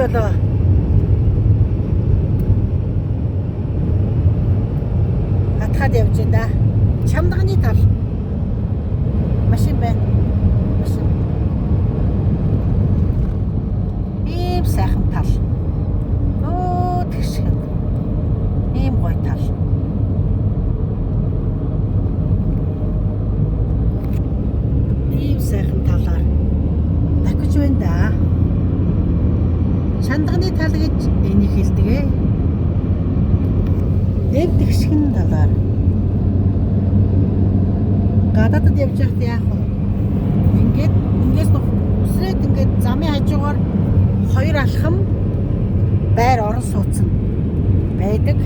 болоо. Хатгаад явж байна. Чамдганы тал. Машин байна. Машин. Ийм сайхан тал. Оо тэгшиг. Ийм гоё тал. Ийм сайхан талаар дахиж байна да. Чандганы тал гэж энийг хэлдэг ээ. Дэв тэгшгэн талаар. Гадаадд явж байхад яах вэ? Ингээд эндээс үсрээд ингээд замын хажуугаар хоёр алхам байр орон сууцсан байдаг.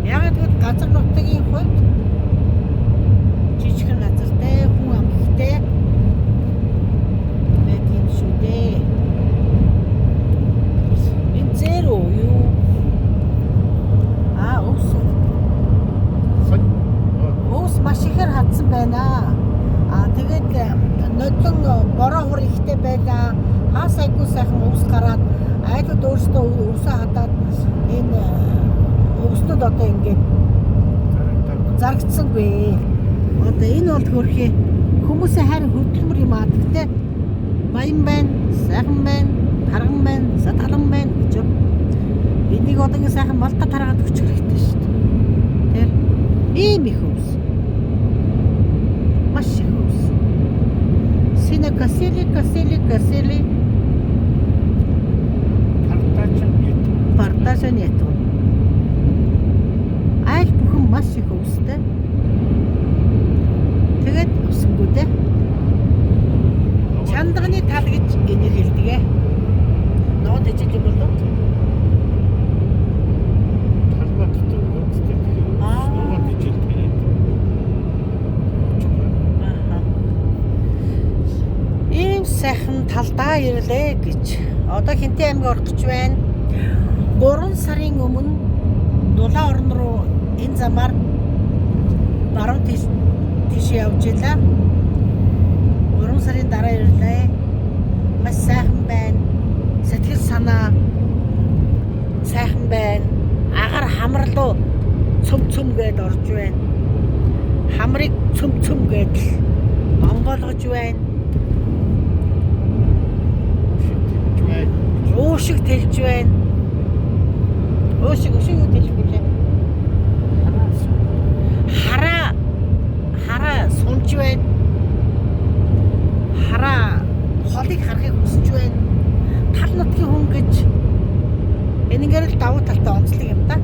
Яагаад гэвэл газар нутгийн хувьд жижигхэн газартай хүн амттай байдаг юм шүү дээ. Энэ зэро юу? Ус маш ихээр хатсан байна. Тэгээд нодлон бороо хур ихтэй байлаа. Хаас айгүй сайхан ус гараад айлууд өөрсдөө усаа хадаад энэ өвснөд одоо ингээд зарагдсангүй. Одоо энэ бол хөрхий хүмүүсээ харин хөдөлмөр юм аа. Гэхдээ баян байна, сайхан байна, тарган байна, сатгалан байна гэж. Энийг одоо ингэ сайхан малта таргаад өчөх хэрэгтэй шүү дээ. Тэр ийм их ус. Маш их ус. Касили. Портажа нету. Айл бүхэн маш их устэй. Тэгээд усэнгүү дээ. Чандганы тал гэж энийг хэлдэг ээ. Ноод ижил юм болов. Сайхан талдаа ирлээ гэж. Одоо Хинтээ аймаг орох гэж байна. 3 сарын өмнө Дулаан орн руу энэ замаар баруун тийш явж илаа. 3 сарын дараа ирлээ. Маш сайхан байна. Сэтгэл санаа сайхан байна. Агаар хамарлуу цөм гээд орж байна. Хамрыг цөм гээд онгоолгож байна. Уушиг тэлж байна. Уушиг юу тэлж билээ? Хараа сунж байна. Хараа холыг харахыг хүсэж байна. Тал нутгийн хүн гэж энэгээр л давуу талтай онцлог юм да.